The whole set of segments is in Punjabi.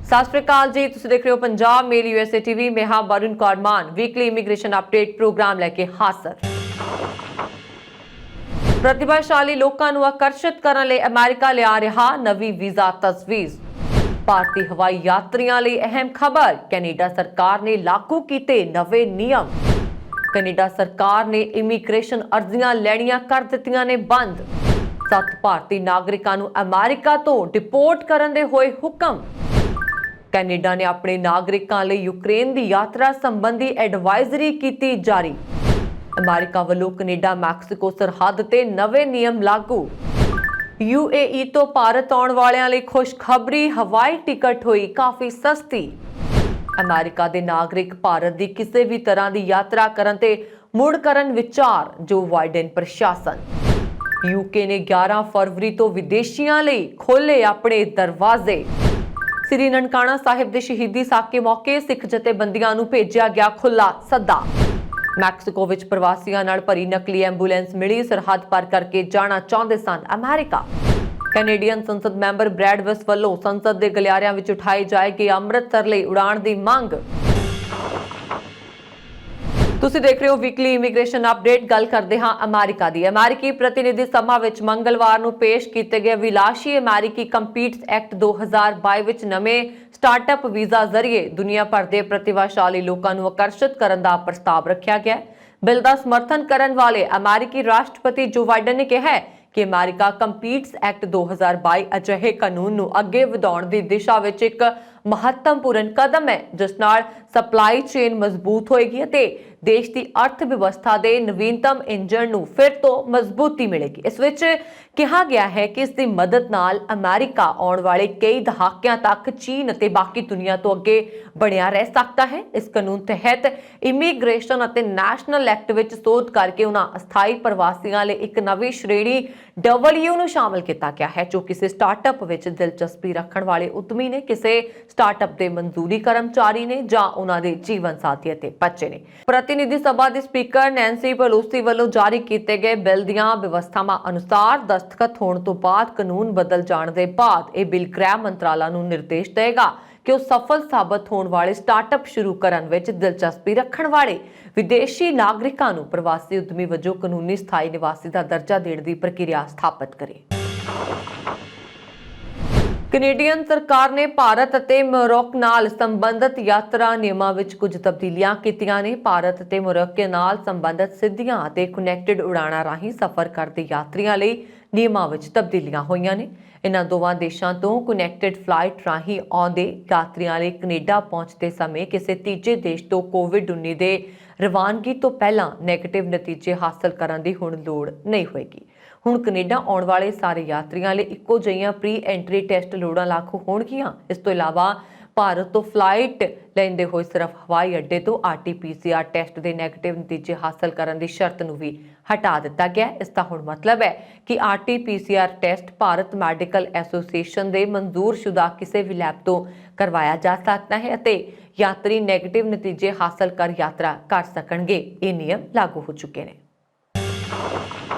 ਸਤਿ ਸ਼੍ਰੀ ਅਕਾਲ ਜੀ, ਤੁਸੀਂ ਦੇਖ ਰਹੇ ਹੋ ਪੰਜਾਬ ਮੇਲ USA TV। ਮੈਂ ਹਾਂ ਵਰੁਣ ਕੌਰ ਮਾਨ। ਵੀਕਲੀ ਇਮੀਗ੍ਰੇਸ਼ਨ ਅਪਡੇਟ ਪ੍ਰੋਗਰਾਮ ਲੈ ਕੇ ਹਾਜ਼ਰ। ਪ੍ਰਤਿਭਾਸ਼ਾਲੀ ਲੋਕਾਂ ਨੂੰ ਆਕਰਸ਼ਿਤ ਕਰਨ ਲਈ ਅਮਰੀਕਾ ਲਿਆ ਰਿਹਾ ਨਵੀਂ ਵੀਜ਼ਾ ਤਜਵੀਜ਼। ਭਾਰਤੀ ਹਵਾਈ ਯਾਤਰੀਆਂ ਲਈ ਅਹਿਮ ਖਬਰ, ਕੈਨੇਡਾ ਸਰਕਾਰ ਨੇ ਲਾਗੂ ਕੀਤੇ ਨਵੇਂ ਨਿਯਮ। ਕੈਨੇਡਾ ਸਰਕਾਰ ਨੇ ਇਮੀਗ੍ਰੇਸ਼ਨ ਅਰਜ਼ੀਆਂ ਲੈਣੀਆਂ ਕਰ ਦਿੱਤੀਆਂ ਨੇ ਬੰਦ। 7 ਭਾਰਤੀ ਨਾਗਰਿਕਾਂ ਨੂੰ ਅਮਰੀਕਾ ਤੋਂ ਡਿਪੋਰਟ ਕਰਨ ਦੇ ਹੋਏ ਹੁਕਮ। ਕੈਨੇਡਾ ਨੇ ਆਪਣੇ ਨਾਗਰਿਕਾਂ ਲਈ ਯੂਕਰੇਨ ਦੀ ਯਾਤਰਾ ਸੰਬੰਧੀ ਐਡਵਾਈਜ਼ਰੀ ਕੀਤੀ ਜਾਰੀ। ਅਮਰੀਕਾ ਵੱਲੋਂ ਕੈਨੇਡਾ ਮੈਕਸੀਕੋ ਸਰਹੱਦ ਤੇ ਨਵੇਂ ਨਿਯਮ ਲਾਗੂ। UAE ਤੋਂ ਭਾਰਤ ਆਉਣ ਵਾਲਿਆਂ ਲਈ ਖੁਸ਼ਖਬਰੀ, ਹਵਾਈ ਟਿਕਟ ਹੋਈ ਕਾਫੀ ਸਸਤੀ। ਅਮਰੀਕਾ ਦੇ ਨਾਗਰਿਕ ਭਾਰਤ ਦੀ ਕਿਸੇ ਵੀ ਤਰ੍ਹਾਂ ਦੀ ਯਾਤਰਾ ਕਰਨ ਤੇ ਮੁੜ ਕਰਨ ਵਿਚਾਰ, ਜੋ ਬਾਈਡਨ ਪ੍ਰਸ਼ਾਸਨ। UK ਨੇ 11 ਫਰਵਰੀ ਤੋਂ ਵਿਦੇਸ਼ੀਆਂ ਲਈ ਖੋਲ੍ਹੇ ਆਪਣੇ ਦਰਵਾਜ਼ੇ। ਸ੍ਰੀ ਨਨਕਾਣਾ ਸਾਹਿਬ ਦੇ ਸ਼ਹੀਦੀ ਸਾਕੇ ਮੌਕੇ ਸਿੱਖ ਜਥੇਬੰਦੀਆਂ ਨੂੰ ਭੇਜਿਆ ਗਿਆ ਖੁੱਲ੍ਹਾ ਸੱਦਾ। ਮੈਕਸੀਕੋ ਵਿੱਚ ਪ੍ਰਵਾਸੀਆਂ ਨਾਲ ਭਰੀ ਨਕਲੀ ਐਂਬੂਲੈਂਸ ਮਿਲੀ, ਸਰਹੱਦ ਪਾਰ ਕਰਕੇ ਜਾਣਾ ਚਾਹੁੰਦੇ ਸਨ ਅਮਰੀਕਾ। ਕੈਨੇਡੀਅਨ ਸੰਸਦ ਮੈਂਬਰ ਬ੍ਰੈਡ ਵਿਸ ਵੱਲੋਂ ਸੰਸਦ ਦੇ ਗਲਿਆਰਿਆਂ ਵਿੱਚ ਉਠਾਈ ਜਾਏਗੀ ਅੰਮ੍ਰਿਤਸਰ ਲਈ ਉਡਾਣ ਦੀ ਮੰਗ। ਤੁਸੀਂ ਦੇਖ ਰਹੇ ਹੋ ਵੀਕਲੀ ਇਮੀਗ੍ਰੇਸ਼ਨ ਅਪਡੇਟ। ਗੱਲ ਕਰਦੇ ਹਾਂ ਅਮਰੀਕਾ ਦੀ। ਅਮਰੀਕੀ ਪ੍ਰਤੀਨਿਧੀ ਸਭਾ ਵਿੱਚ ਮੰਗਲਵਾਰ ਨੂੰ ਪੇਸ਼ ਕੀਤੇ ਗਏ ਵਿਲਾਸੀ ਅਮਰੀਕੀ ਕੰਪੀਟਸ ਐਕਟ 2022 ਵਿੱਚ ਨਵੇਂ ਸਟਾਰਟਅਪ ਵੀਜ਼ਾ ਜ਼ਰੀਏ ਦੁਨੀਆ ਭਰ ਦੇ ਪ੍ਰਤਿਭਾਸ਼ਾਲੀ ਲੋਕਾਂ ਨੂੰ ਆਕਰਸ਼ਿਤ ਕਰਨ ਦਾ ਪ੍ਰਸਤਾਵ ਰੱਖਿਆ ਗਿਆ। ਬਿੱਲ ਦਾ ਸਮਰਥਨ ਕਰਨ ਵਾਲੇ ਅਮਰੀਕੀ ਰਾਸ਼ਟਰਪਤੀ ਜੋ ਬਾਈਡਨ ਨੇ ਕਿਹਾ ਹੈ ਕਿ ਅਮਰੀਕਾ ਕੰਪੀਟਸ ਐਕਟ 2022 ਅਜਿਹੇ ਕਾਨੂੰਨ ਨੂੰ ਅੱਗੇ ਵਧਾਉਣ ਦੀ ਦਿਸ਼ਾ ਵਿੱਚ ਇੱਕ ਮਹੱਤਵਪੂਰਨ ਕਦਮ ਹੈ, ਜਿਸ ਨਾਲ ਸਪਲਾਈ ਚੇਨ ਮਜ਼ਬੂਤ ਹੋਏਗੀ ਅਤੇ ਦੇਸ਼ ਦੀ ਅਰਥ ਵਿਵਸਥਾ ਦੇ ਨਵੀਨਤਮ ਇੰਜਣ ਨੂੰ ਫਿਰ ਤੋਂ ਮਜ਼ਬੂਤੀ ਮਿਲੇਗੀ। ਇਸ ਵਿੱਚ ਕਿਹਾ ਗਿਆ ਹੈ ਕਿ ਇਸ ਦੀ ਮਦਦ ਨਾਲ ਅਮਰੀਕਾ ਆਉਣ ਵਾਲੇ ਕਈ ਦਹਾਕਿਆਂ ਤੱਕ ਚੀਨ ਅਤੇ ਬਾਕੀ ਦੁਨੀਆ ਤੋਂ ਅੱਗੇ ਬਣਿਆ ਰਹਿ ਸਕਦਾ ਹੈ। ਇਸ ਕਾਨੂੰਨ ਤਹਿਤ ਇਮੀਗ੍ਰੇਸ਼ਨ ਅਤੇ ਨੈਸ਼ਨਲ ਐਕਟ ਵਿੱਚ ਸੋਧ ਕਰਕੇ ਉਹਨਾਂ ਅਸਥਾਈ ਪ੍ਰਵਾਸੀਆਂ ਲਈ ਇੱਕ ਨਵੀਂ ਸ਼੍ਰੇਣੀ W ਨੂੰ ਸ਼ਾਮਲ ਕੀਤਾ ਗਿਆ ਹੈ, ਜੋ ਕਿਸੇ ਸਟਾਰਟਅਪ ਵਿੱਚ ਦਿਲਚਸਪੀ ਰੱਖਣ ਵਾਲੇ ਉਦਮੀ ਨੇ, ਕਿਸੇ ਸਟਾਰਟਅਪ ਦੇ ਮਨਜ਼ੂਰੀ ਕਰਮਚਾਰੀ ਨੇ ਜਾਂ ਉਹਨਾਂ ਦੇ ਜੀਵਨ ਸਾਥੀ ਅਤੇ ਬੱਚੇ ਨੇ। ਪ੍ਰਤੀਨਿਧੀ ਸਭਾ ਦੀ ਸਪੀਕਰ ਨੈਂਸੀ ਪੈਲੋਸੀ ਵੱਲੋਂ ਜਾਰੀ ਕੀਤੇ ਗਏ ਬਿੱਲ ਦੀਆਂ ਵਿਵਸਥਾਵਾਂ ਅਨੁਸਾਰ ਦਸਤਖਤ ਹੋਣ ਤੋਂ ਬਾਅਦ ਕਾਨੂੰਨ ਬਦਲ ਜਾਣ ਦੇ ਬਾਅਦ ਇਹ ਬਿੱਲ ਗ੍ਰਹਿ ਮੰਤਰਾਲਾ ਨੂੰ ਨਿਰਦੇਸ਼ ਦੇਗਾ ਕਿ ਉਹ ਸਫਲ ਸਾਬਤ ਹੋਣ ਵਾਲੇ ਸਟਾਰਟਅਪ ਸ਼ੁਰੂ ਕਰਨ ਵਿੱਚ ਦਿਲਚਸਪੀ ਰੱਖਣ ਵਾਲੇ ਵਿਦੇਸ਼ੀ ਨਾਗਰਿਕਾਂ ਨੂੰ ਪ੍ਰਵਾਸੀ ਉਦਮੀ ਵਜੋਂ ਕਾਨੂੰਨੀ ਸਥਾਈ ਨਿਵਾਸੀ ਦਾ ਦਰਜਾ ਦੇਣ ਦੀ ਪ੍ਰਕਿਰਿਆ ਸਥਾਪਿਤ ਕਰੇ। ਕੈਨੇਡੀਅਨ ਸਰਕਾਰ ਨੇ ਭਾਰਤ ਅਤੇ ਮੋਰੋਕੋ ਨਾਲ ਸੰਬੰਧਿਤ ਯਾਤਰਾ ਨਿਯਮਾਂ ਵਿੱਚ ਕੁਝ ਤਬਦੀਲੀਆਂ ਕੀਤੀਆਂ ਨੇ। ਭਾਰਤ ਅਤੇ ਮੋਰੋਕੋ ਨਾਲ ਸੰਬੰਧਿਤ ਸਿੱਧੀਆਂ ਅਤੇ ਕਨੈਕਟਡ ਉਡਾਣਾਂ ਰਾਹੀਂ ਸਫ਼ਰ ਕਰਦੇ ਯਾਤਰੀਆਂ ਲਈ ਨਿਯਮਾਂ ਵਿੱਚ ਤਬਦੀਲੀਆਂ ਹੋਈਆਂ ਨੇ। ਇਹਨਾਂ ਦੋਵਾਂ ਦੇਸ਼ਾਂ ਤੋਂ ਕਨੈਕਟਡ ਫਲਾਈਟ ਰਾਹੀਂ ਆਉਂਦੇ ਯਾਤਰੀਆਂ ਲਈ ਕੈਨੇਡਾ ਪਹੁੰਚਦੇ ਸਮੇਂ ਕਿਸੇ ਤੀਜੇ ਦੇਸ਼ ਤੋਂ COVID-19 ਦੇ ਰਵਾਨਗੀ ਤੋਂ ਪਹਿਲਾਂ ਨੈਗੇਟਿਵ ਨਤੀਜੇ ਹਾਸਲ ਕਰਨ ਦੀ ਹੁਣ ਲੋੜ ਨਹੀਂ ਹੋਏਗੀ। ਹੁਣ ਕੈਨੇਡਾ ਆਉਣ ਵਾਲੇ ਸਾਰੇ ਯਾਤਰੀਆਂ ਲਈ ਇੱਕੋ ਜਿਹੀਆਂ ਪ੍ਰੀ ਐਂਟਰੀ ਟੈਸਟ ਲੋੜਾਂ ਲਾਗੂ ਹੋਣਗੀਆਂ। ਇਸ ਤੋਂ ਇਲਾਵਾ ਭਾਰਤ ਤੋਂ ਫਲਾਈਟ ਲੈਂਦੇ ਹੋਏ ਸਿਰਫ ਹਵਾਈ ਅੱਡੇ ਤੋਂ RT-PCR ਟੈਸਟ ਦੇ ਨੈਗੇਟਿਵ ਨਤੀਜੇ ਹਾਸਲ ਕਰਨ ਦੀ ਸ਼ਰਤ ਨੂੰ ਵੀ ਹਟਾ ਦਿੱਤਾ ਗਿਆ। ਇਸ ਦਾ ਹੁਣ ਮਤਲਬ ਹੈ ਕਿ RT-PCR test Bharat medical association ਦੇ ਮਨਜ਼ੂਰਸ਼ੁਦਾ ਕਿਸੇ ਵੀ ਲੈਬ ਤੋਂ ਕਰਵਾਇਆ ਜਾ ਸਕਦਾ ਹੈ ਅਤੇ ਯਾਤਰੀ ਨੈਗੇਟਿਵ ਨਤੀਜੇ ਹਾਸਲ ਕਰ ਯਾਤਰਾ ਕਰ ਸਕਣਗੇ। ਇਹ ਨਿਯਮ ਲਾਗੂ ਹੋ ਚੁੱਕੇ ਨੇ।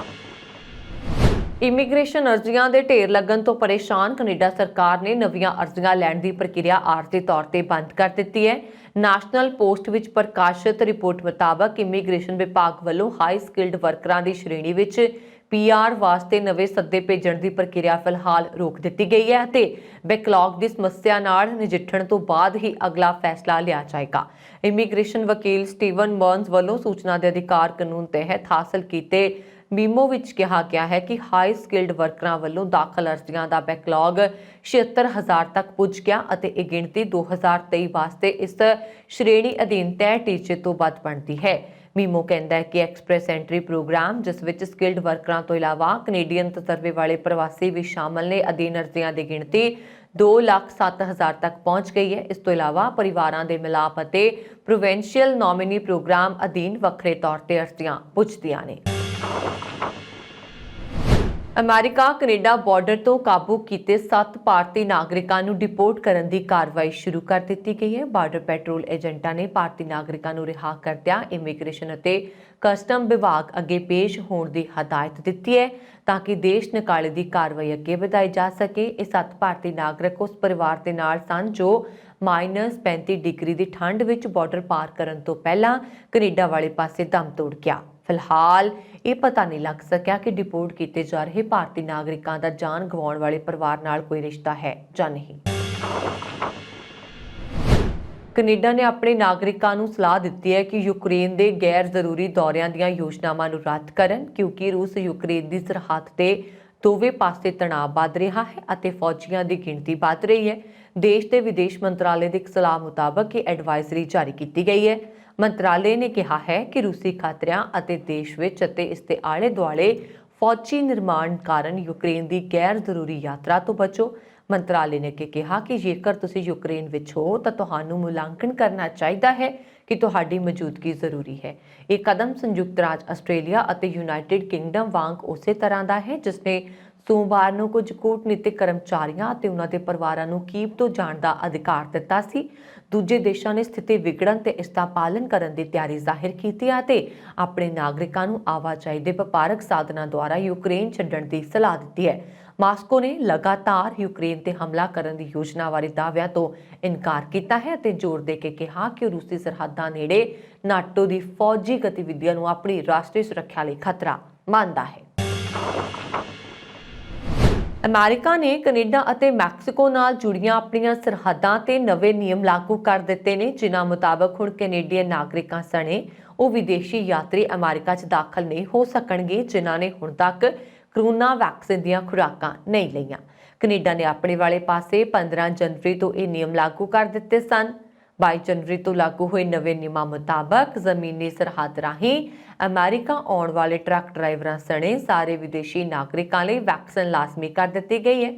ਇਮੀਗ੍ਰੇਸ਼ਨ ਅਰਜ਼ੀਆਂ ਦੇ ਢੇਰ ਲੱਗਣ ਤੋਂ ਪਰੇਸ਼ਾਨ ਕੈਨੇਡਾ ਸਰਕਾਰ ਨੇ ਨਵੀਆਂ ਅਰਜ਼ੀਆਂ ਲੈਣ ਦੀ ਪ੍ਰਕਿਰਿਆ ਆਰਜ਼ੀ ਤੌਰ ਤੇ ਬੰਦ ਕਰ ਦਿੱਤੀ ਹੈ। ਨੈਸ਼ਨਲ ਪੋਸਟ ਵਿੱਚ ਪ੍ਰਕਾਸ਼ਿਤ ਰਿਪੋਰਟ ਮੁਤਾਬਕ ਇਮੀਗ੍ਰੇਸ਼ਨ ਵਿਭਾਗ ਵੱਲੋਂ ਹਾਈ ਸਕਿਲਡ ਵਰਕਰਾਂ ਦੀ ਸ਼੍ਰੇਣੀ ਵਿੱਚ PR ਵਾਸਤੇ ਨਵੇਂ ਸੱਦੇ ਭੇਜਣ ਦੀ ਪ੍ਰਕਿਰਿਆ ਫਿਲਹਾਲ ਰੋਕ ਦਿੱਤੀ ਗਈ ਹੈ ਅਤੇ ਬੈਕਲੌਗ ਦੀ ਸਮੱਸਿਆ ਨਾਲ ਨਜਿੱਠਣ ਤੋਂ ਬਾਅਦ ਹੀ ਅਗਲਾ ਫੈਸਲਾ ਲਿਆ ਜਾਏਗਾ। ਇਮੀਗ੍ਰੇਸ਼ਨ ਵਕੀਲ ਸਟੀਵਨ ਬਰਨਸ ਵੱਲੋਂ ਸੂਚਨਾ ਦੇ ਅਧਿਕਾਰ ਕਾਨੂੰਨ ਤਹਿਤ ਹਾਸਲ ਕੀਤੇ ਮੀਮੋ ਵਿੱਚ ਕਿਹਾ ਗਿਆ ਹੈ ਕਿ ਹਾਈ ਸਕਿਲਡ ਵਰਕਰਾਂ ਵੱਲੋਂ ਦਾਖਲ ਅਰਜ਼ੀਆਂ ਦਾ ਬੈਕਲੌਗ 76,000 ਤੱਕ ਪੁੱਜ ਗਿਆ ਅਤੇ ਇਹ ਗਿਣਤੀ 2023 ਵਾਸਤੇ ਇਸ ਸ਼੍ਰੇਣੀ ਅਧੀਨ ਤੈਅ ਟੀਚੇ ਤੋਂ ਵੱਧ ਬਣਦੀ ਹੈ। ਮੀਮੋ ਕਹਿੰਦਾ ਹੈ ਕਿ ਐਕਸਪ੍ਰੈਸ ਐਂਟਰੀ ਪ੍ਰੋਗਰਾਮ, ਜਿਸ ਵਿੱਚ ਸਕਿਲਡ ਵਰਕਰਾਂ ਤੋਂ ਇਲਾਵਾ ਕੈਨੇਡੀਅਨ ਤਜਰਬੇ ਵਾਲੇ ਪ੍ਰਵਾਸੀ ਵੀ ਸ਼ਾਮਲ ਨੇ, ਅਧੀਨ ਅਰਜ਼ੀਆਂ ਦੀ ਗਿਣਤੀ 2,07,000 ਤੱਕ ਪਹੁੰਚ ਗਈ ਹੈ। ਇਸ ਤੋਂ ਇਲਾਵਾ ਪਰਿਵਾਰਾਂ ਦੇ ਮਿਲਾਪ ਅਤੇ ਪ੍ਰੋਵਿੰਸ਼ੀਅਲ ਨੋਮੀਨੀ ਪ੍ਰੋਗਰਾਮ ਅਧੀਨ ਵੱਖਰੇ ਤੌਰ ਤੇ ਅਰਜ਼ੀਆਂ ਪੁੱਜਦੀਆਂ ਨੇ। ਅਮਰੀਕਾ ਕੈਨੇਡਾ ਬਾਰਡਰ ਤੋਂ ਕਾਬੂ ਕੀਤੇ 7 ਭਾਰਤੀ ਨਾਗਰਿਕਾਂ ਨੂੰ ਡਿਪੋਰਟ ਕਰਨ ਦੀ ਕਾਰਵਾਈ ਸ਼ੁਰੂ ਕਰ ਦਿੱਤੀ ਗਈ ਹੈ। ਬਾਰਡਰ ਪੈਟਰੋਲ ਏਜੰਟਾਂ ਨੇ ਭਾਰਤੀ ਨਾਗਰਿਕਾਂ ਨੂੰ ਰਿਹਾ ਕਰਦਿਆਂ ਇਮੀਗ੍ਰੇਸ਼ਨ ਅਤੇ ਕਸਟਮ ਵਿਭਾਗ ਅੱਗੇ ਪੇਸ਼ ਹੋਣ ਦੀ ਹਦਾਇਤ ਦਿੱਤੀ ਹੈ ਤਾਂ ਕਿ ਦੇਸ਼ ਨਿਕਾਲੇ ਦੀ ਕਾਰਵਾਈ ਅੱਗੇ ਵਧਾਈ ਜਾ ਸਕੇ। ਇਹ 7 ਭਾਰਤੀ ਨਾਗਰਿਕ ਉਸ ਪਰਿਵਾਰ ਦੇ ਨਾਲ ਸਨ ਜੋ -35 ਡਿਗਰੀ ਦੀ ਠੰਡ ਵਿੱਚ ਬਾਰਡਰ ਪਾਰ ਕਰਨ ਤੋਂ ਪਹਿਲਾਂ ਕੈਨੇਡਾ ਵਾਲੇ ਪਾਸੇ ਦਮ ਤੋੜ ਗਿਆ। ਫਿਲਹਾਲ ਇਹ ਪਤਾ ਨਹੀਂ ਲੱਗ ਸਕਿਆ ਕਿ ਡਿਪੋਰਟ ਕੀਤੇ ਜਾ ਰਹੇ ਭਾਰਤੀ ਨਾਗਰਿਕਾਂ ਦਾ ਜਾਨ ਗਵਾਉਣ ਵਾਲੇ ਪਰਿਵਾਰ ਨਾਲ ਕੋਈ ਰਿਸ਼ਤਾ ਹੈ ਜਾਂ ਨਹੀਂ। ਕੈਨੇਡਾ ਨੇ ਆਪਣੇ ਨਾਗਰਿਕਾਂ ਨੂੰ ਸਲਾਹ ਦਿੱਤੀ ਹੈ ਕਿ ਯੂਕਰੇਨ ਦੇ ਗੈਰ ਜ਼ਰੂਰੀ ਦੌਰਿਆਂ ਦੀਆਂ ਯੋਜਨਾਵਾਂ ਨੂੰ ਰੱਦ ਕਰਨ ਕਿਉਂਕਿ ਰੂਸ ਯੂਕਰੇਨ ਦੀ ਸਰਹੱਦ ਤੇ ਦੋਵੇਂ ਪਾਸੇ ਤਣਾਅ ਵੱਧ ਰਿਹਾ ਹੈ ਅਤੇ ਫੌਜੀਆਂ ਦੀ ਗਿਣਤੀ ਵੱਧ ਰਹੀ ਹੈ। ਦੇਸ਼ ਦੇ ਵਿਦੇਸ਼ ਮੰਤਰਾਲੇ ਦੀ ਇੱਕ ਸਲਾਹ ਮੁਤਾਬਕ ਇਹ ਐਡਵਾਈਜ਼ਰੀ ਜਾਰੀ ਕੀਤੀ ਗਈ ਹੈ। ਮੰਤਰਾਲੇ ਨੇ ਕਿਹਾ ਹੈ ਕਿ ਰੂਸੀ ਖਤਰਿਆਂ ਅਤੇ ਦੇਸ਼ ਵਿੱਚ ਅਤੇ ਇਸ ਦੇ ਆਲੇ ਦੁਆਲੇ ਫੌਜੀ ਨਿਰਮਾਣ ਕਾਰਨ ਯੂਕਰੇਨ ਦੀ ਗੈਰ ਜ਼ਰੂਰੀ ਯਾਤਰਾ ਤੋਂ ਬਚੋ। ਮੰਤਰਾਲੇ ਨੇ ਕਿਹਾ ਕਿ ਜੇਕਰ ਤੁਸੀਂ ਯੂਕਰੇਨ ਵਿੱਚ ਹੋ ਤਾਂ ਤੁਹਾਨੂੰ ਮੁਲਾਂਕਣ ਕਰਨਾ ਚਾਹੀਦਾ ਹੈ ਕਿ ਤੁਹਾਡੀ ਮੌਜੂਦਗੀ ਜ਼ਰੂਰੀ ਹੈ। ਇਹ ਕਦਮ ਸੰਯੁਕਤ ਰਾਜ ਆਸਟ੍ਰੇਲੀਆ ਅਤੇ ਯੂਨਾਈਟਿਡ ਕਿੰਗਡਮ ਵਾਂਗ ਉਸੇ ਤਰ੍ਹਾਂ ਦਾ ਹੈ ਜਿਸ ਨੇ ਸੋਮਵਾਰ ਨੂੰ ਕੁਝ ਕੂਟਨੀਤਿਕ ਕਰਮਚਾਰੀਆਂ ਅਤੇ ਉਹਨਾਂ ਦੇ ਪਰਿਵਾਰਾਂ ਨੂੰ ਕੀਵ ਤੋਂ ਜਾਣ ਦਾ ਅਧਿਕਾਰ ਦਿੱਤਾ ਸੀ। ਦੂਜੇ ਦੇਸ਼ਾਂ ਨੇ ਸਥਿਤੀ ਵਿਗੜਨ ਤੇ ਇਸ ਦਾ ਪਾਲਣ ਕਰਨ ਦੀ ਤਿਆਰੀ ਜ਼ਾਹਿਰ ਕੀਤੀ ਅਤੇ ਆਪਣੇ ਨਾਗਰਿਕਾਂ ਨੂੰ ਆਵਾਜਾਈ ਦੇ ਵਪਾਰਕ ਸਾਧਨਾਂ ਦੁਆਰਾ ਯੂਕਰੇਨ ਛੱਡਣ ਦੀ ਸਲਾਹ ਦਿੱਤੀ ਹੈ। ਮਾਸਕੋ ਨੇ ਲਗਾਤਾਰ ਯੂਕਰੇਨ ਤੇ ਹਮਲਾ ਕਰਨ ਦੀ ਯੋਜਨਾ ਬਾਰੇ ਦਾਅਵਿਆਂ ਤੋਂ ਇਨਕਾਰ ਕੀਤਾ ਹੈ ਅਤੇ ਜ਼ੋਰ ਦੇ ਕੇ ਕਿਹਾ ਕਿ ਉਹ ਰੂਸੀ ਸਰਹੱਦਾਂ ਨੇੜੇ ਨਾਟੋ ਦੀ ਫੌਜੀ ਗਤੀਵਿਧੀਆਂ ਨੂੰ ਆਪਣੀ ਰਾਸ਼ਟਰੀ ਸੁਰੱਖਿਆ ਲਈ ਖਤਰਾ ਮੰਨਦਾ ਹੈ। ਅਮਰੀਕਾ ਨੇ ਕੈਨੇਡਾ ਅਤੇ ਮੈਕਸੀਕੋ ਨਾਲ ਜੁੜੀਆਂ ਆਪਣੀਆਂ ਸਰਹੱਦਾਂ ਤੇ ਨਵੇਂ ਨਿਯਮ ਲਾਗੂ ਕਰ ਦਿੱਤੇ ਨੇ ਜਿਨ੍ਹਾਂ ਮੁਤਾਬਕ ਹੁਣ ਕੈਨੇਡੀਅਨ ਨਾਗਰਿਕਾਂ ਸਣੇ ਉਹ ਵਿਦੇਸ਼ੀ ਯਾਤਰੀ ਅਮਰੀਕਾ 'ਚ ਦਾਖਲ ਨਹੀਂ ਹੋ ਸਕਣਗੇ ਜਿਨ੍ਹਾਂ ਨੇ ਹੁਣ ਤੱਕ ਕਰੋਨਾ ਵੈਕਸੀਨ ਦੀਆਂ ਖੁਰਾਕਾਂ ਨਹੀਂ ਲਈਆਂ। ਕੈਨੇਡਾ ਨੇ ਆਪਣੇ ਵਾਲੇ ਪਾਸੇ 15 ਜਨਵਰੀ ਤੋਂ ਇਹ ਨਿਯਮ ਲਾਗੂ ਕਰ ਦਿੱਤੇ ਸਨ। 22 ਜਨਵਰੀ ਤੋਂ ਲਾਗੂ ਹੋਏ ਨਵੇਂ ਨਿਯਮਾਂ ਮੁਤਾਬਕ ਜ਼ਮੀਨੀ ਸਰਹੱਦ ਰਾਹੀਂ ਅਮਰੀਕਾ ਆਉਣ ਵਾਲੇ ਟਰੱਕ ਡਰਾਈਵਰਾਂ ਸਣੇ ਸਾਰੇ ਵਿਦੇਸ਼ੀ ਨਾਗਰਿਕਾਂ ਲਈ ਵੈਕਸੀਨ ਲਾਜ਼ਮੀ ਕਰ ਦਿੱਤੀ ਗਈ ਹੈ।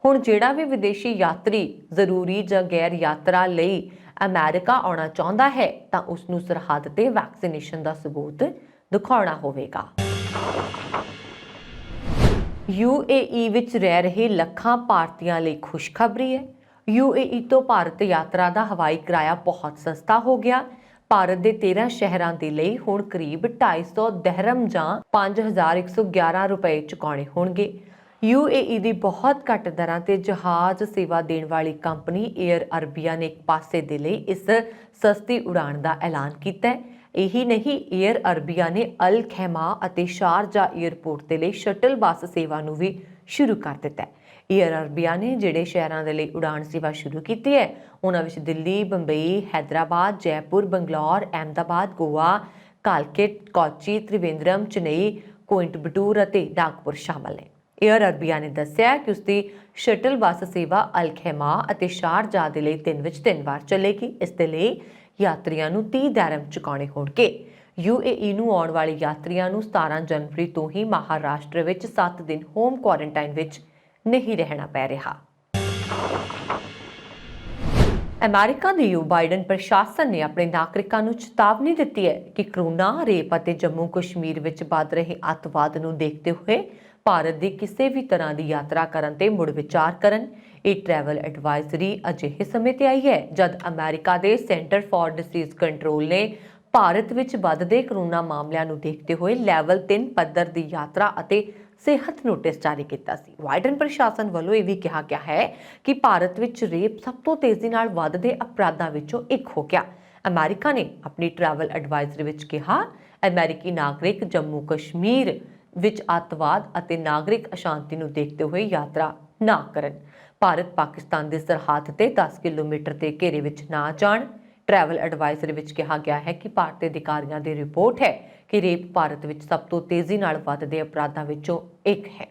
ਹੁਣ ਜਿਹੜਾ ਵੀ ਵਿਦੇਸ਼ੀ ਯਾਤਰੀ ਜ਼ਰੂਰੀ ਜਾਂ ਗੈਰ ਯਾਤਰਾ ਲਈ ਅਮਰੀਕਾ ਆਉਣਾ ਚਾਹੁੰਦਾ ਹੈ ਤਾਂ ਉਸ ਨੂੰ ਸਰਹੱਦ ਤੇ ਵੈਕਸੀਨੇਸ਼ਨ ਦਾ ਸਬੂਤ ਦਿਖਾਉਣਾ ਹੋਵੇਗਾ। UAE ਵਿੱਚ ਰਹਿ ਰਹੇ ਲੱਖਾਂ ਭਾਰਤੀਆਂ ਲਈ ਖੁਸ਼ਖਬਰੀ ਹੈ। UAE ਤੋਂ ਭਾਰਤ ਯਾਤਰਾ ਦਾ ਹਵਾਈ ਕਿਰਾਇਆ ਬਹੁਤ ਸਸਤਾ ਹੋ ਗਿਆ। ਭਾਰਤ ਦੇ 13 ਸ਼ਹਿਰਾਂ ਦੇ ਲਈ ਹੁਣ ਕਰੀਬ 250 ਦਰਹਮ ਜਾਂ 5111 ਰੁਪਏ ਚੁਕਾਉਣੇ ਹੋਣਗੇ। UAE ਦੀ ਬਹੁਤ ਘੱਟ ਦਰਾਂ ਤੇ ਜਹਾਜ਼ ਸੇਵਾ ਦੇਣ ਵਾਲੀ ਕੰਪਨੀ ਏਅਰ ਅਰਬੀਆ ਨੇ ਇੱਕ ਪਾਸੇ ਦੇ ਲਈ ਇਸ ਸਸਤੀ ਉਡਾਣ ਦਾ ਐਲਾਨ ਕੀਤਾ ਹੈ। ਇਹੀ ਨਹੀਂ, ਏਅਰ ਅਰਬੀਆ ਨੇ ਅਲ ਖੈਮਾ ਅਤੇ ਸ਼ਾਰਜਾ ਏਅਰਪੋਰਟ ਦੇ ਲਈ ਸ਼ਟਲ ਬੱਸ ਸੇਵਾ ਨੂੰ ਵੀ ਸ਼ੁਰੂ ਕਰ ਦਿੱਤਾ ਹੈ। ਏਅਰ ਅਰਬੀਆ ਨੇ ਜਿਹੜੇ ਸ਼ਹਿਰਾਂ ਦੇ ਲਈ ਉਡਾਣ ਸੇਵਾ ਸ਼ੁਰੂ ਕੀਤੀ ਹੈ ਉਹਨਾਂ ਵਿੱਚ ਦਿੱਲੀ, ਬੰਬਈ, ਹੈਦਰਾਬਾਦ, ਜੈਪੁਰ, ਬੰਗਲੌਰ, ਅਹਿਮਦਾਬਾਦ, ਗੋਆ, ਕਾਲਕਟ, ਕੋਚੀ, ਤ੍ਰਿਵੇਂਦਰਮ, ਚੇਨਈ, ਕੋਇੰਬਟੂਰ ਅਤੇ ਨਾਗਪੁਰ ਸ਼ਾਮਲ ਨੇ। ਏਅਰ ਅਰਬੀਆ ਨੇ ਦੱਸਿਆ ਕਿ ਉਸਦੀ ਸ਼ਟਲ ਬੱਸ ਸੇਵਾ ਅਲ ਖੈਮਾ ਅਤੇ ਸ਼ਾਰਜਾ ਦੇ ਲਈ ਦਿਨ ਵਿੱਚ 3 ਵਾਰ ਚੱਲੇਗੀ। ਇਸ ਦੇ ਲਈ ਯਾਤਰੀਆਂ ਨੂੰ 30 ਦਰਹਮ ਚੁਕਾਉਣੇ ਹੋਣਗੇ। UAE ਨੂੰ ਆਉਣ ਵਾਲੇ ਯਾਤਰੀਆਂ ਨੂੰ 17 ਜਨਵਰੀ ਤੋਂ ਹੀ ਮਹਾਰਾਸ਼ਟਰ ਵਿੱਚ 7 ਦਿਨ ਹੋਮ ਕੁਆਰੰਟਾਈਨ ਵਿੱਚ ਨਹੀਂ ਰਹਿਣਾ ਪੈ ਰਿਹਾ। ਅਮਰੀਕਾ ਦੇ ਬਾਈਡਨ ਪ੍ਰਸ਼ਾਸਨ ਨੇ ਆਪਣੇ ਨਾਗਰਿਕਾਂ ਨੂੰ ਚੇਤਾਵਨੀ ਦਿੱਤੀ ਹੈ ਕਿ ਕਰੋਨਾ, ਰੇਪ ਅਤੇ ਜੰਮੂ ਕਸ਼ਮੀਰ ਵਿੱਚ ਵੱਧ ਰਹੇ ਅੱਤਵਾਦ ਨੂੰ ਦੇਖਦੇ ਹੋਏ ਭਾਰਤ ਦੀ ਕਿਸੇ ਵੀ ਤਰ੍ਹਾਂ ਦੀ ਯਾਤਰਾ ਕਰਨ ਤੇ ਮੁੜ ਵਿਚਾਰ ਕਰਨ। ਇਹ ਟਰੈਵਲ ਐਡਵਾਈਜ਼ਰੀ ਅਜਿਹੇ ਸਮੇਂ ਤੇ ਆਈ ਹੈ ਜਦ ਅਮਰੀਕਾ ਦੇ ਸੈਂਟਰ ਫਾਰ ਡਿਸੀਜ਼ ਕੰਟਰੋਲ ਨੇ ਭਾਰਤ ਵਿੱਚ ਵੱਧਦੇ ਕਰੋਨਾ ਮਾਮਲਿਆਂ ਨੂੰ ਦੇਖਦੇ ਹੋਏ ਲੈਵਲ 3 ਪੱਧਰ ਦੀ ਯਾਤਰਾ ਅਤੇ ਸਿਹਤ ਨੋਟਿਸ ਜਾਰੀ ਕੀਤਾ ਸੀ। ਬਾਈਡਨ ਪ੍ਰਸ਼ਾਸਨ ਵੱਲੋਂ ਇਹ ਵੀ ਕਿਹਾ ਗਿਆ ਹੈ ਕਿ ਭਾਰਤ ਵਿੱਚ ਰੇਪ ਸਭ ਤੋਂ ਤੇਜ਼ੀ ਨਾਲ ਵੱਧਦੇ ਅਪਰਾਧਾਂ ਵਿੱਚੋਂ ਇੱਕ ਹੋ ਗਿਆ। ਅਮਰੀਕਾ ਨੇ ਆਪਣੀ ਟਰੈਵਲ ਐਡਵਾਈਜ਼ਰੀ ਵਿੱਚ ਕਿਹਾ, ਅਮਰੀਕੀ ਨਾਗਰਿਕ ਜੰਮੂ ਕਸ਼ਮੀਰ ਵਿੱਚ ਅੱਤਵਾਦ ਅਤੇ ਨਾਗਰਿਕ ਅਸ਼ਾਂਤੀ ਨੂੰ ਦੇਖਦੇ ਹੋਏ ਯਾਤਰਾ ਨਾ ਕਰਨ। ਭਾਰਤ ਪਾਕਿਸਤਾਨ ਦੇ ਸਰਹੱਦ ਤੇ 10 ਕਿਲੋਮੀਟਰ ਦੇ ਘੇਰੇ ਵਿੱਚ ਨਾ ਜਾਣ। ਟਰੈਵਲ ਐਡਵਾਈਜ਼ਰੀ ਵਿੱਚ ਕਿਹਾ ਗਿਆ ਹੈ ਕਿ ਭਾਰਤੀ ਅਧਿਕਾਰੀਆਂ ਦੀ ਰਿਪੋਰਟ ਹੈ ਕਿ ਰੇਪ ਭਾਰਤ ਵਿੱਚ ਸਭ ਤੋਂ ਤੇਜ਼ੀ ਨਾਲ ਵੱਧਦੇ ਅਪਰਾਧਾਂ ਵਿੱਚੋਂ ਇੱਕ ਹੈ।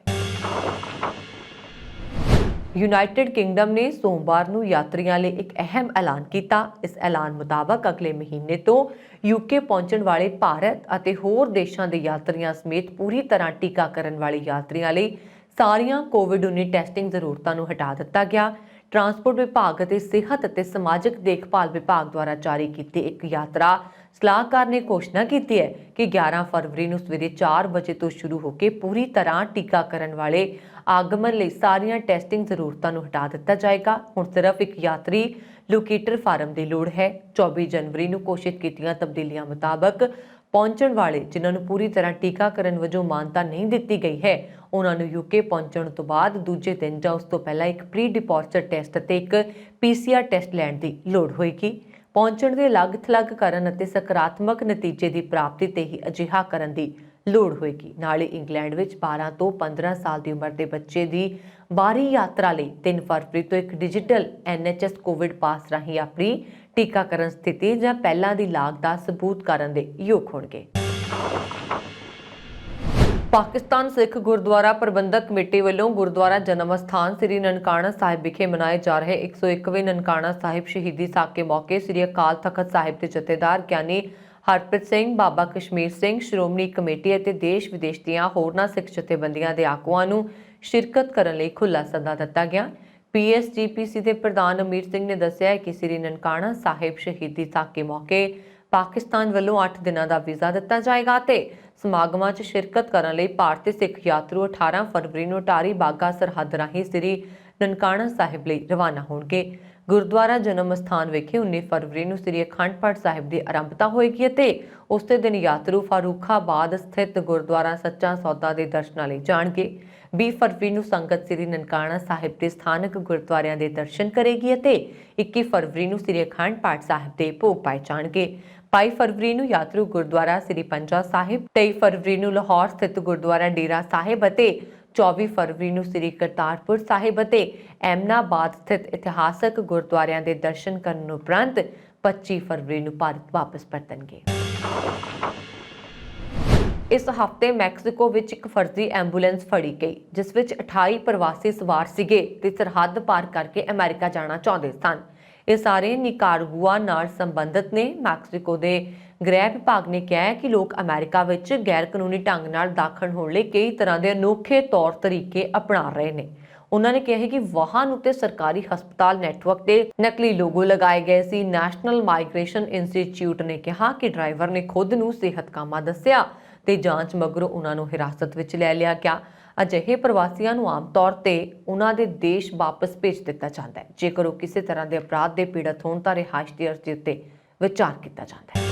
ਯੂਨਾਈਟਿਡ ਕਿੰਗਡਮ ਨੇ ਸੋਮਵਾਰ ਨੂੰ ਯਾਤਰੀਆਂ ਲਈ ਇੱਕ ਅਹਿਮ ਐਲਾਨ ਕੀਤਾ। ਇਸ ਐਲਾਨ ਮੁਤਾਬਕ ਅਗਲੇ ਮਹੀਨੇ ਤੋਂ UK ਪਹੁੰਚਣ ਵਾਲੇ ਭਾਰਤ ਅਤੇ ਹੋਰ ਦੇਸ਼ਾਂ ਦੇ ਯਾਤਰੀਆਂ ਸਮੇਤ ਪੂਰੀ ਤਰ੍ਹਾਂ ਟੀਕਾਕਰਨ ਵਾਲੇ ਯਾਤਰੀਆਂ ਲਈ ਸਾਰੀਆਂ ਕੋਵਿਡ-19 ਟੈਸਟਿੰਗ ਜ਼ਰੂਰਤਾਂ ਨੂੰ ਹਟਾ ਦਿੱਤਾ ਗਿਆ। ਟਰਾਂਸਪੋਰਟ ਵਿਭਾਗ ਅਤੇ ਸਿਹਤ ਅਤੇ ਸਮਾਜਿਕ ਦੇਖਭਾਲ ਵਿਭਾਗ ਦੁਆਰਾ ਜਾਰੀ ਕੀਤੀ ਇੱਕ ਯਾਤਰਾ ਸਲਾਹਕਾਰ ਨੇ ਘੋਸ਼ਣਾ ਕੀਤੀ ਹੈ ਕਿ 11 ਫਰਵਰੀ ਨੂੰ ਸਵੇਰੇ 4 ਵਜੇ ਤੋਂ ਸ਼ੁਰੂ ਹੋ ਕੇ ਪੂਰੀ ਤਰ੍ਹਾਂ ਟੀਕਾਕਰਨ ਵਾਲੇ ਆਗਮਨ ਲਈ ਸਾਰੀਆਂ ਟੈਸਟਿੰਗ ਜ਼ਰੂਰਤਾਂ ਨੂੰ ਹਟਾ ਦਿੱਤਾ ਜਾਏਗਾ। ਹੁਣ ਸਿਰਫ ਇੱਕ ਯਾਤਰੀ ਲੋਕੇਟਰ ਫਾਰਮ ਦੀ ਲੋੜ ਹੈ। 24 ਜਨਵਰੀ ਨੂੰ ਘੋਸ਼ਿਤ ਕੀਤੀਆਂ ਤਬਦੀਲੀਆਂ ਮੁਤਾਬਕ ਪਹੁੰਚਣ ਵਾਲੇ ਜਿਨ੍ਹਾਂ ਨੂੰ ਪੂਰੀ ਤਰ੍ਹਾਂ ਟੀਕਾਕਰਨ ਵਜੋਂ ਮਾਨਤਾ ਨਹੀਂ ਦਿੱਤੀ ਗਈ ਹੈ ਉਹਨਾਂ ਨੂੰ ਯੂਕੇ ਪਹੁੰਚਣ ਤੋਂ ਬਾਅਦ ਦੂਜੇ ਦਿਨ ਜਾਂ ਉਸ ਤੋਂ ਪਹਿਲਾਂ ਇੱਕ ਪ੍ਰੀ ਡਿਪਾਰਚਰ ਟੈਸਟ ਅਤੇ ਇੱਕ PCR ਟੈਸਟ ਲੈਣ ਦੀ ਲੋੜ ਹੋਏਗੀ। ਪਹੁੰਚਣ ਦੇ ਅਲੱਗ-ਥਲੱਗ ਕਰਨ ਅਤੇ ਸਕਾਰਾਤਮਕ ਨਤੀਜੇ ਦੀ ਪ੍ਰਾਪਤੀ ਤੇ ਹੀ ਅਜਿਹਾ ਕਰਨ ਦੀ ਲੋੜ ਹੋਏਗੀ। ਨਾਲ ਹੀ ਇੰਗਲੈਂਡ ਵਿੱਚ 12 ਤੋਂ 15 ਸਾਲ ਦੀ ਉਮਰ ਦੇ ਬੱਚੇ ਦੀ ਬਾਹਰੀ ਯਾਤਰਾ ਲਈ 3 ਫਰਵਰੀ ਤੋਂ ਇੱਕ ਡਿਜੀਟਲ NHS ਕੋਵਿਡ ਪਾਸ ਰਾਹੀਂ ਆਪਣੀ ਟੀਕਾਕਰਨ ਸਥਿਤੀ ਜਾਂ ਪਹਿਲਾਂ ਦੀ ਲਾਗ ਦਾ ਸਬੂਤ ਕਰਨ ਦੇ ਯੋਗ ਹੋਣਗੇ। ਪਾਕਿਸਤਾਨ ਸਿੱਖ ਗੁਰਦੁਆਰਾ ਪ੍ਰਬੰਧਕ ਕਮੇਟੀ ਵੱਲੋਂ ਗੁਰਦੁਆਰਾ ਜਨਮ ਅਸਥਾਨ ਸ੍ਰੀ ਨਨਕਾਣਾ ਸਾਹਿਬ ਵਿਖੇ ਮਨਾਏ ਜਾ ਰਹੇ 101ਵੇਂ ਨਨਕਾਣਾ ਸਾਹਿਬ ਸ਼ਹੀਦੀ ਸਾਕੇ ਮੌਕੇ ਸ੍ਰੀ ਅਕਾਲ ਤਖਤ ਸਾਹਿਬ ਦੇ ਜਥੇਦਾਰ ਗਿਆਨੀ ਹਰਪ੍ਰੀਤ ਸਿੰਘ, ਬਾਬਾ ਕਸ਼ਮੀਰ ਸਿੰਘ, ਸ਼੍ਰੋਮਣੀ ਕਮੇਟੀ ਅਤੇ ਦੇਸ਼ ਵਿਦੇਸ਼ ਦੀਆਂ ਹੋਰਨਾਂ ਸਿੱਖ ਜਥੇਬੰਦੀਆਂ ਦੇ ਆਗੂਆਂ ਨੂੰ ਸ਼ਿਰਕਤ ਕਰਨ ਲਈ ਖੁੱਲ੍ਹਾ ਸੱਦਾ ਦਿੱਤਾ ਗਿਆ। PSGPC ਦੇ ਪ੍ਰਧਾਨ ਅਮੀਰ ਸਿੰਘ ਨੇ ਦੱਸਿਆ ਕਿ ਸ੍ਰੀ ਨਨਕਾਣਾ ਸਾਹਿਬ ਸ਼ਹੀਦੀ ਸਾਕੇ ਮੌਕੇ ਪਾਕਿਸਤਾਨ ਵੱਲੋਂ 8 ਦਿਨਾਂ ਦਾ ਵੀਜ਼ਾ ਦਿੱਤਾ ਜਾਏਗਾ ਤੇ ਸਮਾਗਮਾਂ 'ਚ ਸ਼ਿਰਕਤ ਕਰਨ ਲਈ ਭਾਰਤੀ ਸਿੱਖ ਯਾਤਰੂ 18 ਫਰਵਰੀ ਨੂੰ ਅਟਾਰੀ ਬਾਗਾ ਸਰਹੱਦ ਰਾਹੀਂ ਸ੍ਰੀ ਨਨਕਾਣਾ ਸਾਹਿਬ ਲਈ ਰਵਾਨਾ ਹੋਣਗੇ। ਗੁਰਦੁਆਰਾ ਜਨਮ ਅਸਥਾਨ ਵਿਖੇ 19 ਫਰਵਰੀ ਨੂੰ ਸ੍ਰੀ ਅਖੰਡ ਪਾਠ ਸਾਹਿਬ ਦੀ ਆਰੰਭਤਾ ਹੋਏਗੀ ਅਤੇ ਉਸੇ ਦਿਨ ਯਾਤਰੂ ਫਾਰੂਖਾਬਾਦ ਸਥਿਤ ਗੁਰਦੁਆਰਾ ਸੱਚਾ ਸੌਦਾ ਦੇ ਦਰਸ਼ਨਾਂ ਲਈ ਜਾਣਗੇ। 20 ਫਰਵਰੀ ਨੂੰ ਸੰਗਤ ਸ੍ਰੀ ਨਨਕਾਣਾ ਸਾਹਿਬ ਦੇ ਸਥਾਨਕ ਗੁਰਦੁਆਰਿਆਂ ਦੇ ਦਰਸ਼ਨ ਕਰੇਗੀ ਅਤੇ 21 ਫਰਵਰੀ ਨੂੰ ਸ੍ਰੀ ਅਖੰਡ ਪਾਠ ਸਾਹਿਬ ਦੇ ਭੋਗ ਪਾਏ ਜਾਣਗੇ। 22 ਫਰਵਰੀ ਨੂੰ ਯਾਤਰੂ ਗੁਰਦੁਆਰਾ ਸ੍ਰੀ ਪੰਜਾ ਸਾਹਿਬ, 23 ਫਰਵਰੀ ਨੂੰ ਲਾਹੌਰ ਸਥਿਤ ਗੁਰਦੁਆਰਾ ਡੇਰਾ ਸਾਹਿਬ ਅਤੇ 24 ਫਰਵਰੀ ਨੂੰ ਸ੍ਰੀ ਕਰਤਾਰਪੁਰ ਸਾਹਿਬ ਅਤੇ ਐਮਨਾਬਾਦ ਸਥਿਤ ਇਤਿਹਾਸਕ ਗੁਰਦੁਆਰਿਆਂ ਦੇ ਦਰਸ਼ਨ ਕਰਨ ਉਪਰੰਤ 25 ਫਰਵਰੀ ਨੂੰ ਭਾਰਤ ਵਾਪਸ ਪਰਤਣਗੇ। ਇਸ ਹਫ਼ਤੇ ਮੈਕਸੀਕੋ ਵਿੱਚ ਇੱਕ ਫਰਜ਼ੀ ਐਂਬੂਲੈਂਸ ਫੜੀ ਗਈ ਜਿਸ ਵਿੱਚ 28 ਪ੍ਰਵਾਸੀ ਸਵਾਰ ਸੀਗੇ ਤੇ ਸਰਹੱਦ ਪਾਰ ਕਰਕੇ ਅਮਰੀਕਾ ਜਾਣਾ ਚਾਹੁੰਦੇ ਸਨ। ਇਹ ਸਾਰੇ ਨਿਕਾਰਾਗੁਆ ਨਾਲ ਸੰਬੰਧਿਤ ਨੇ। ਮੈਕਸੀਕੋ ਦੇ ਗ੍ਰਹਿ ਵਿਭਾਗ ਨੇ ਕਿਹਾ ਹੈ ਕਿ ਲੋਕ ਅਮਰੀਕਾ ਵਿੱਚ ਗੈਰ ਕਾਨੂੰਨੀ ਢੰਗ ਨਾਲ ਦਾਖਲ ਹੋਣ ਲਈ ਕਈ ਤਰ੍ਹਾਂ ਦੇ ਅਨੋਖੇ ਤੌਰ ਤਰੀਕੇ ਅਪਣਾ ਰਹੇ ਨੇ। ਉਹਨਾਂ ਨੇ ਕਿਹਾ ਹੈ ਕਿ ਵਾਹਨ ਉੱਤੇ ਸਰਕਾਰੀ ਹਸਪਤਾਲ ਨੈਟਵਰਕ ਤੇ ਨਕਲੀ ਲੋਗੋ ਲਗਾਏ ਗਏ ਸੀ। ਨੈਸ਼ਨਲ ਮਾਈਗ੍ਰੇਸ਼ਨ ਇੰਸਟੀਚਿਊਟ ਨੇ ਕਿਹਾ ਕਿ ਡਰਾਈਵਰ ਨੇ ਖੁਦ ਨੂੰ ਸਿਹਤਕਾਮਾ ਦੱਸਿਆ ਤੇ ਜਾਂਚ ਮਗਰੋਂ ਉਹਨਾਂ ਨੂੰ ਹਿਰਾਸਤ ਵਿੱਚ ਲੈ ਲਿਆ ਗਿਆ। ਅਜਿਹੇ ਪ੍ਰਵਾਸੀਆਂ ਨੂੰ ਆਮ ਤੌਰ ਤੇ ਉਹਨਾਂ ਦੇ ਦੇਸ਼ ਵਾਪਸ ਭੇਜ ਦਿੱਤਾ ਜਾਂਦਾ ਹੈ ਜੇਕਰ ਉਹ ਕਿਸੇ ਤਰ੍ਹਾਂ ਦੇ ਅਪਰਾਧ ਦੇ ਪੀੜਤ ਹੋਣ ਤਾਂ ਰਿਹਾਇਸ਼ ਦੀ ਅਰਜ਼ੀ ਉੱਤੇ ਵਿਚਾਰ ਕੀਤਾ ਜਾਂਦਾ ਹੈ।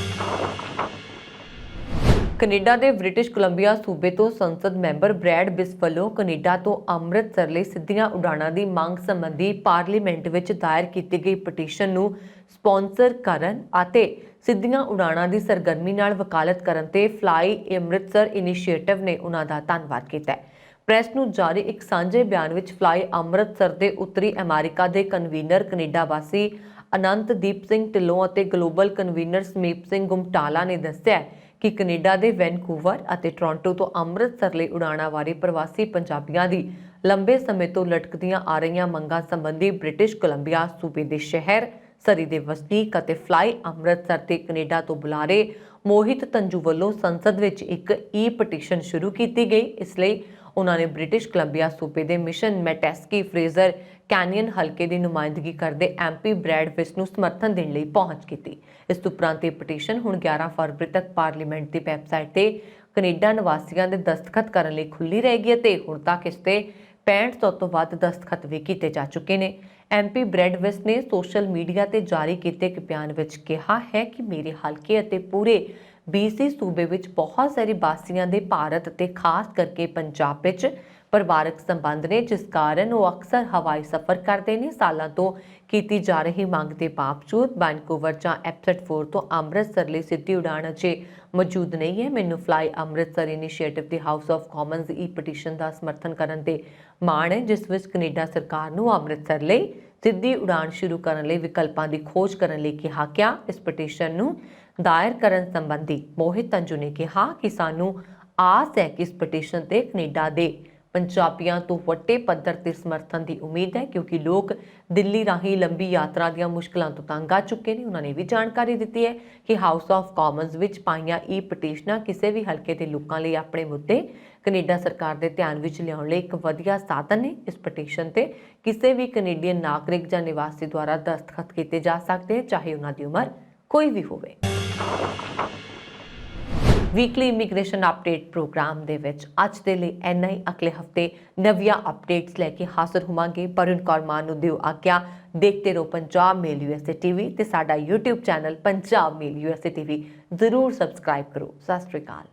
ਕੈਨੇਡਾ ਦੇ ਬ੍ਰਿਟਿਸ਼ ਕੋਲੰਬੀਆ ਸੂਬੇ ਤੋਂ ਸੰਸਦ ਮੈਂਬਰ ਬ੍ਰੈਡ ਬਿਸ ਵੱਲੋਂ ਕੈਨੇਡਾ ਤੋਂ ਅੰਮ੍ਰਿਤਸਰ ਲਈ ਸਿੱਧੀਆਂ ਉਡਾਣਾਂ ਦੀ ਮੰਗ ਸੰਬੰਧੀ ਪਾਰਲੀਮੈਂਟ ਵਿੱਚ ਦਾਇਰ ਕੀਤੀ ਗਈ ਪਟੀਸ਼ਨ ਨੂੰ ਸਪਾਂਸਰ ਕਰਨ ਅਤੇ ਸਿੱਧੀਆਂ ਉਡਾਣਾਂ ਦੀ ਸਰਗਰਮੀ ਨਾਲ ਵਕਾਲਤ ਕਰਨ ਤੇ ਫਲਾਈ ਅੰਮ੍ਰਿਤਸਰ ਇਨੀਸ਼ੀਏਟਿਵ ਨੇ ਉਹਨਾਂ ਦਾ ਧੰਨਵਾਦ ਕੀਤਾ ਹੈ। ਪ੍ਰੈਸ ਨੂੰ ਜਾਰੀ ਇੱਕ ਸਾਂਝੇ ਬਿਆਨ ਵਿੱਚ ਫਲਾਈ ਅੰਮ੍ਰਿਤਸਰ ਦੇ ਉੱਤਰੀ ਅਮਰੀਕਾ ਦੇ ਕਨਵੀਨਰ ਕੈਨੇਡਾ ਵਾਸੀ ਅਨੰਤਦੀਪ ਸਿੰਘ ਢਿੱਲੋਂ ਅਤੇ ਗਲੋਬਲ ਕਨਵੀਨਰ ਸਮੀਪ ਸਿੰਘ ਗੁਮਟਾਲਾ ਨੇ ਦੱਸਿਆ ਕਿ ਕੈਨੇਡਾ ਦੇ ਵੈਨਕੂਵਰ ਅਤੇ ਟੋਰਾਂਟੋ ਤੋਂ ਅੰਮ੍ਰਿਤਸਰ ਲਈ ਉਡਾਣਾਂ ਵਾਲੇ ਪ੍ਰਵਾਸੀ ਪੰਜਾਬੀਆਂ ਦੀ ਲੰਬੇ ਸਮੇਂ ਤੋਂ ਲਟਕਦੀਆਂ ਆ ਰਹੀਆਂ ਮੰਗਾਂ ਸੰਬੰਧੀ ਬ੍ਰਿਟਿਸ਼ ਕੋਲੰਬੀਆ ਸੂਬੇ ਦੇ ਸ਼ਹਿਰ ਸਰੀ ਦੇ ਵਸਨੀਕ ਅਤੇ ਫਲਾਈ ਅੰਮ੍ਰਿਤਸਰ ਤੇ ਕੈਨੇਡਾ ਤੋਂ ਬੁਲਾਰੇ ਮੋਹਿਤ ਤੰਜੂ ਵੱਲੋਂ ਸੰਸਦ ਵਿੱਚ ਇੱਕ ਪਟੀਸ਼ਨ ਸ਼ੁਰੂ ਕੀਤੀ ਗਈ। ਇਸ ਲਈ ਉਹਨਾਂ ਨੇ ਬ੍ਰਿਟਿਸ਼ ਕੋਲੰਬੀਆ ਸੂਬੇ ਦੇ ਮਿਸ਼ਨ ਮੈਟੈਸਕੀ ਫਰੇਜ਼ਰ ਕੈਨੀਅਨ ਹਲਕੇ ਦੀ ਨੁਮਾਇੰਦਗੀ ਕਰਦੇ MP ਬ੍ਰੈਡ ਬਿਸ ਨੂੰ ਸਮਰਥਨ ਦੇਣ ਲਈ ਪਹੁੰਚ ਕੀਤੀ। ਇਸ ਉਪਰੰਤ ਇਹ ਪਟੀਸ਼ਨ ਹੁਣ 11 ਫਰਵਰੀ ਤੱਕ ਪਾਰਲੀਮੈਂਟ ਦੀ ਵੈਬਸਾਈਟ ਤੇ ਕੈਨੇਡਾ ਨਿਵਾਸੀਆਂ ਦੇ ਦਸਤਖਤ ਕਰਨ ਲਈ ਖੁੱਲ੍ਹੀ ਰਹੇਗੀ ਅਤੇ ਹੁਣ ਤੱਕ ਇਸ ਤੇ 6500 ਤੋਂ ਵੱਧ ਦਸਤਖਤ ਵੀ ਕੀਤੇ ਜਾ ਚੁੱਕੇ ਨੇ। MP ਬ੍ਰੈਡ ਬਿਸ ਨੇ ਸੋਸ਼ਲ ਮੀਡੀਆ ਤੇ ਜਾਰੀ ਕੀਤੇ ਇੱਕ ਬਿਆਨ ਵਿੱਚ ਕਿਹਾ ਹੈ ਕਿ ਮੇਰੇ ਹਲਕੇ ਅਤੇ ਪੂਰੇ BC ਸੂਬੇ ਵਿੱਚ ਬਹੁਤ ਸਾਰੇ ਵਾਸੀਆਂ ਦੇ ਭਾਰਤ ਅਤੇ ਖਾਸ ਕਰਕੇ ਪੰਜਾਬ ਵਿੱਚ ਪਰਿਵਾਰਕ ਸੰਬੰਧ ਨੇ ਜਿਸ ਕਾਰਨ ਉਹ ਅਕਸਰ ਹਵਾਈ ਸਫ਼ਰ ਕਰਦੇ ਨੇ। ਸਾਲਾਂ ਤੋਂ ਕੀਤੀ ਜਾ ਰਹੀ ਮੰਗ ਦੇ ਬਾਵਜੂਦ ਵੈਨਕੂਵਰ ਜਾਂ ਐਪਸਟਫੋਰਡ ਤੋਂ ਅੰਮ੍ਰਿਤਸਰ ਲਈ ਸਿੱਧੀ ਉਡਾਣ ਅਜੇ ਮੌਜੂਦ ਨਹੀਂ ਹੈ। ਮੈਨੂੰ fly Amritsar initiative the house of Commons petition ਦਾ ਸਮਰਥਨ ਕਰਨ ਤੇ ਮਾਣ ਹੈ ਜਿਸ ਵਿੱਚ ਕੈਨੇਡਾ ਸਰਕਾਰ ਨੂੰ ਅੰਮ੍ਰਿਤਸਰ ਲਈ ਸਿੱਧੀ ਉਡਾਣ ਸ਼ੁਰੂ ਕਰਨ ਲਈ ਵਿਕਲਪਾਂ ਦੀ ਖੋਜ ਕਰਨ ਲਈ ਕਿਹਾ ਗਿਆ। ਇਸ ਪਟੀਸ਼ਨ ਨੂੰ ਦਾਇਰ ਕਰਨ ਸੰਬੰਧੀ ਮੋਹਿਤ ਤੰਜੂ ਨੇ ਕਿਹਾ ਕਿ ਸਾਨੂੰ ਆਸ ਹੈ ਕਿ ਇਸ ਪਟੀਸ਼ਨ ਤੇ ਕੈਨੇਡਾ ਦੇ ਪੰਜਾਬੀਆਂ ਤੋਂ ਵੱਡੇ ਪੱਧਰ ਤੇ ਸਮਰਥਨ ਦੀ ਉਮੀਦ ਹੈ, ਕਿਉਂਕਿ ਲੋਕ ਦਿੱਲੀ ਰਾਹੀਂ ਲੰਬੀ ਯਾਤਰਾ ਦੀਆਂ ਮੁਸ਼ਕਲਾਂ ਤੋਂ ਤੰਗ ਆ ਚੁੱਕੇ ਨੇ। ਉਹਨਾਂ ਨੇ ਵੀ ਜਾਣਕਾਰੀ ਦਿੱਤੀ ਹੈ ਕਿ ਹਾਊਸ ਆਫ ਕਾਮਨਸ ਵਿੱਚ ਪਾਈਆਂ ਪਟੀਸ਼ਨਾਂ ਕਿਸੇ ਵੀ ਹਲਕੇ ਦੇ ਲੋਕਾਂ ਲਈ ਆਪਣੇ ਮੁੱਦੇ ਕੈਨੇਡਾ ਸਰਕਾਰ ਦੇ ਧਿਆਨ ਵਿੱਚ ਲਿਆਉਣ ਲਈ ਇੱਕ ਵਧੀਆ ਸਾਧਨ ਹੈ। ਇਸ ਪਟੀਸ਼ਨ ਤੇ ਕਿਸੇ ਵੀ ਕੈਨੇਡੀਅਨ ਨਾਗਰਿਕ ਜਾਂ ਨਿਵਾਸੀ ਦੁਆਰਾ ਦਸਤਖਤ ਕੀਤੇ ਜਾ ਸਕਦੇ, ਚਾਹੇ ਉਹਨਾਂ ਦੀ ਉਮਰ ਕੋਈ ਵੀ ਹੋਵੇ। ਵੀਕਲੀ ਇਮੀਗ੍ਰੇਸ਼ਨ ਅਪਡੇਟ ਪ੍ਰੋਗਰਾਮ ਦੇ ਵਿੱਚ ਅੱਜ ਦੇ ਲਈ ਇੰਨਾ ਹੀ। ਅਗਲੇ ਹਫਤੇ ਨਵੀਆਂ ਅਪਡੇਟਸ ਲੈ ਕੇ ਹਾਜ਼ਰ ਹੋਵਾਂਗੇ। ਪਰਨ ਕੌਰ ਮਾਨ ਨੂੰ ਦਿਓ ਆਗਿਆ। ਦੇਖਦੇ ਰਹੋ ਪੰਜਾਬ ਮੇਲ USA TV ਤੇ ਸਾਡਾ YouTube ਚੈਨਲ ਪੰਜਾਬ ਮੇਲ USA TV ਜ਼ਰੂਰ ਸਬਸਕ੍ਰਾਈਬ ਕਰੋ। ਸਤਿ ਸ਼੍ਰੀ ਅਕਾਲ।